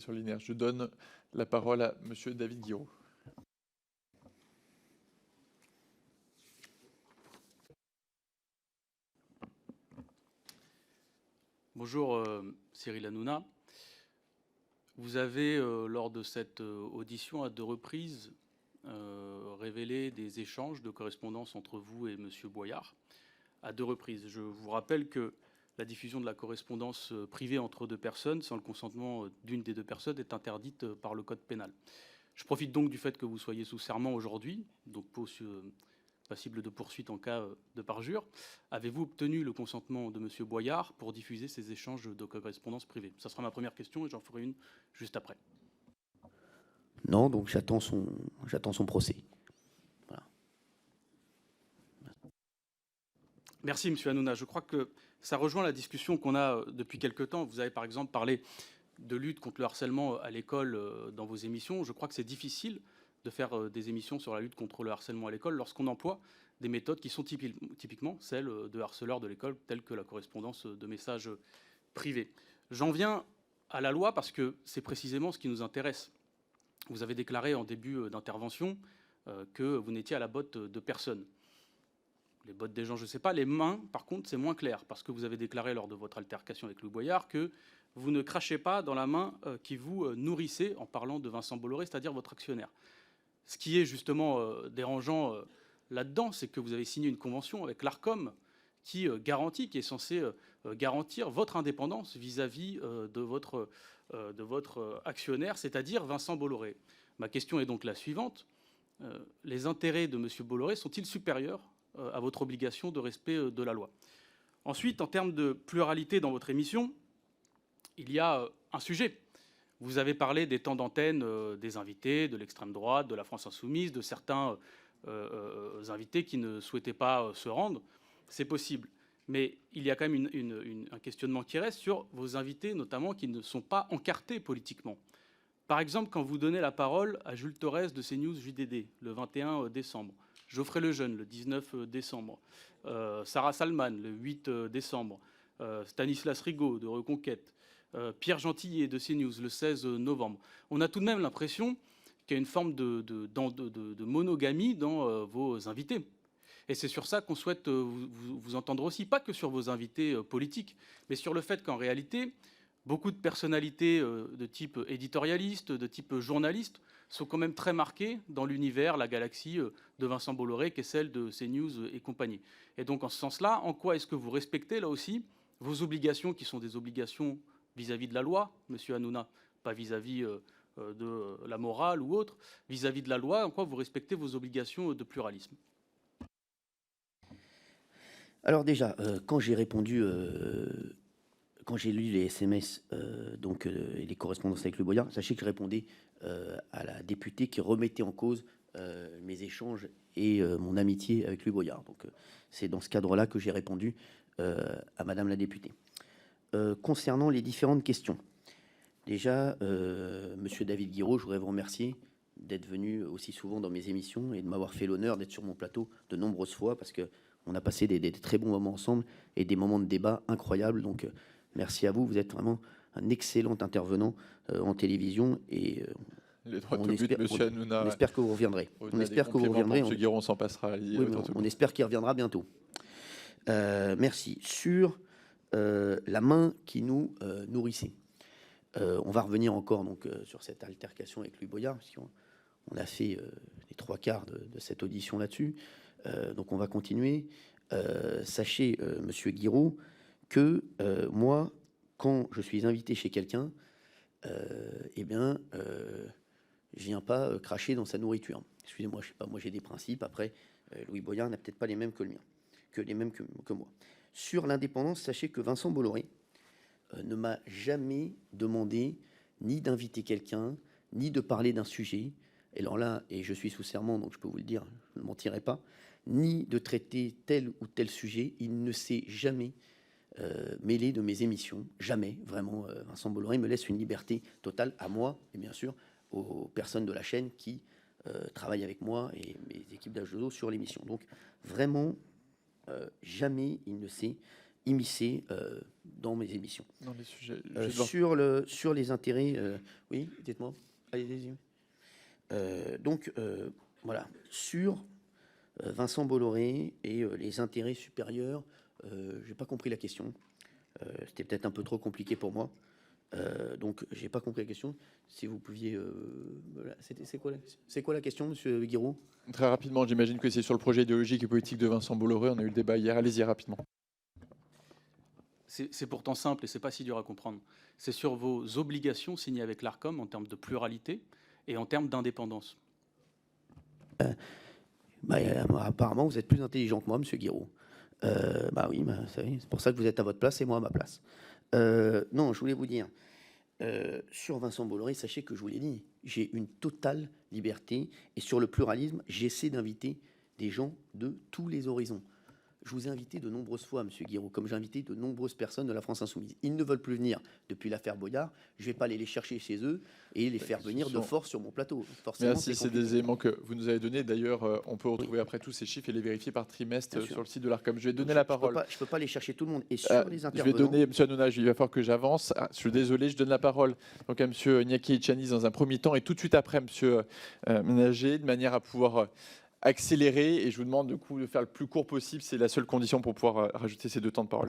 sur linéaire. Je donne la parole à Monsieur David Guiraud. Bonjour Cyril Hanouna. Vous avez, lors de cette audition à 2 reprises, révélé des échanges de correspondance entre vous et M. Boyard, à 2 reprises. Je vous rappelle que la diffusion de la correspondance privée entre 2 personnes, sans le consentement d'une des 2 personnes, est interdite par le Code pénal. Je profite donc du fait que vous soyez sous serment aujourd'hui, donc passible de poursuite en cas de parjure. Avez-vous obtenu le consentement de M. Boyard pour diffuser ces échanges de correspondance privée? Ça sera ma première question et j'en ferai une juste après. Non, donc j'attends son procès. Voilà. Merci, M. Hanouna. Je crois que ça rejoint la discussion qu'on a depuis quelque temps. Vous avez par exemple parlé de lutte contre le harcèlement à l'école dans vos émissions. Je crois que c'est difficile de faire des émissions sur la lutte contre le harcèlement à l'école lorsqu'on emploie des méthodes qui sont typiquement celles de harceleurs de l'école, telles que la correspondance de messages privés. J'en viens à la loi parce que c'est précisément ce qui nous intéresse. Vous avez déclaré en début d'intervention que vous n'étiez à la botte de personne. Les bottes des gens, je ne sais pas. Les mains, par contre, c'est moins clair, parce que vous avez déclaré lors de votre altercation avec Louis Boyard que vous ne crachez pas dans la main qui vous nourrissait, en parlant de Vincent Bolloré, c'est-à-dire votre actionnaire. Ce qui est justement dérangeant là-dedans, c'est que vous avez signé une convention avec l'ARCOM qui qui est censée garantir votre indépendance vis-à-vis de votre actionnaire, c'est-à-dire Vincent Bolloré. Ma question est donc la suivante. Les intérêts de M. Bolloré sont-ils supérieurs à votre obligation de respect de la loi? Ensuite, en termes de pluralité dans votre émission, il y a un sujet. Vous avez parlé des temps d'antenne des invités, de l'extrême droite, de la France insoumise, de certains invités qui ne souhaitaient pas se rendre. C'est possible. Mais il y a quand même un questionnement qui reste sur vos invités, notamment qui ne sont pas encartés politiquement. Par exemple, quand vous donnez la parole à Jules Torres de CNews JDD le 21 décembre, Geoffrey Lejeune le 19 décembre, Sarah Salman le 8 décembre, Stanislas Rigaud de Reconquête, Pierre Gentillet de CNews le 16 novembre. On a tout de même l'impression qu'il y a une forme de monogamie dans vos invités. Et c'est sur ça qu'on souhaite vous entendre aussi, pas que sur vos invités politiques, mais sur le fait qu'en réalité, beaucoup de personnalités de type éditorialiste, de type journaliste, sont quand même très marquées dans l'univers, la galaxie de Vincent Bolloré, qui est celle de CNews et compagnie. Et donc, en ce sens-là, en quoi est-ce que vous respectez, là aussi, vos obligations, qui sont des obligations vis-à-vis de la loi, Monsieur Hanouna, pas vis-à-vis de la morale ou autre, vis-à-vis de la loi, en quoi vous respectez vos obligations de pluralisme? Alors déjà, quand j'ai répondu, quand j'ai lu les SMS et les correspondances avec le Boyard, sachez que je répondais à la députée qui remettait en cause mes échanges et mon amitié avec Louis Boyard. Donc c'est dans ce cadre-là que j'ai répondu à Madame la députée. Concernant les différentes questions, déjà, Monsieur David Guiraud, je voudrais vous remercier d'être venu aussi souvent dans mes émissions et de m'avoir fait l'honneur d'être sur mon plateau de nombreuses fois, parce que on a passé des très bons moments ensemble et des moments de débat incroyables. Donc merci à vous, vous êtes vraiment un excellent intervenant en télévision et Les droits de but, Monsieur Hanouna. On espère que vous reviendrez. On espère que vous reviendrez. Monsieur Guiraud, on s'en passera. Oui, on espère qu'il reviendra bientôt. Merci. Sur la main qui nous nourrissait. On va revenir encore donc sur cette altercation avec Louis Boyard, puisqu'on a fait les 3/4 de cette audition là-dessus. Donc on va continuer. Sachez, Monsieur Guiraud, que moi, quand je suis invité chez quelqu'un, je viens pas cracher dans sa nourriture. Excusez-moi, je sais pas, moi j'ai des principes. Après, Louis Boyard n'a peut-être pas les mêmes que le mien, que moi. Sur l'indépendance, sachez que Vincent Bolloré ne m'a jamais demandé ni d'inviter quelqu'un, ni de parler d'un sujet. Et alors là, et je suis sous serment, donc je peux vous le dire, je ne mentirai pas, ni de traiter tel ou tel sujet. Il ne s'est jamais mêlé de mes émissions, jamais, vraiment. Vincent Bolloré me laisse une liberté totale à moi, et bien sûr aux personnes de la chaîne qui travaillent avec moi et mes équipes d'H2O sur l'émission. Donc vraiment, jamais il ne s'est immiscer dans mes émissions. Dans les sujets, sur les intérêts, oui, dites-moi, allez-y. Donc, voilà, sur Vincent Bolloré et les intérêts supérieurs, je n'ai pas compris la question. C'était peut-être un peu trop compliqué pour moi. Donc, je n'ai pas compris la question. Si vous pouviez... voilà, c'est quoi la question, monsieur Guiraud? Très rapidement, j'imagine que c'est sur le projet idéologique et politique de Vincent Bolloré. On a eu le débat hier. Allez-y rapidement. C'est pourtant simple et ce n'est pas si dur à comprendre. C'est sur vos obligations signées avec l'ARCOM en termes de pluralité et en termes d'indépendance. Apparemment, vous êtes plus intelligent que moi, monsieur Guiraud. Oui, c'est pour ça que vous êtes à votre place et moi à ma place. Non, je voulais vous dire, sur Vincent Bolloré, sachez que je vous l'ai dit, j'ai une totale liberté et sur le pluralisme, j'essaie d'inviter des gens de tous les horizons. Je vous ai invité de nombreuses fois, monsieur Guiraud, comme j'ai invité de nombreuses personnes de la France Insoumise. Ils ne veulent plus venir depuis l'affaire Boyard. Je ne vais pas aller les chercher chez eux et les faire venir de force sur mon plateau. Forcément, merci, c'est des éléments que vous nous avez donnés. D'ailleurs, on peut retrouver après tous ces chiffres et les vérifier par trimestre sur le site de l'ARCOM. Je vais donner la parole. Je ne peux pas aller chercher tout le monde. Et sur les intervenants... Je vais donner, monsieur Hanouna, il va falloir que j'avance. Je suis désolé, je donne la parole donc à monsieur Iñaki Etchaniz dans un premier temps et tout de suite après monsieur Ménager, de manière à pouvoir... accélérer, et je vous demande du coup de faire le plus court possible, c'est la seule condition pour pouvoir rajouter ces 2 temps de parole.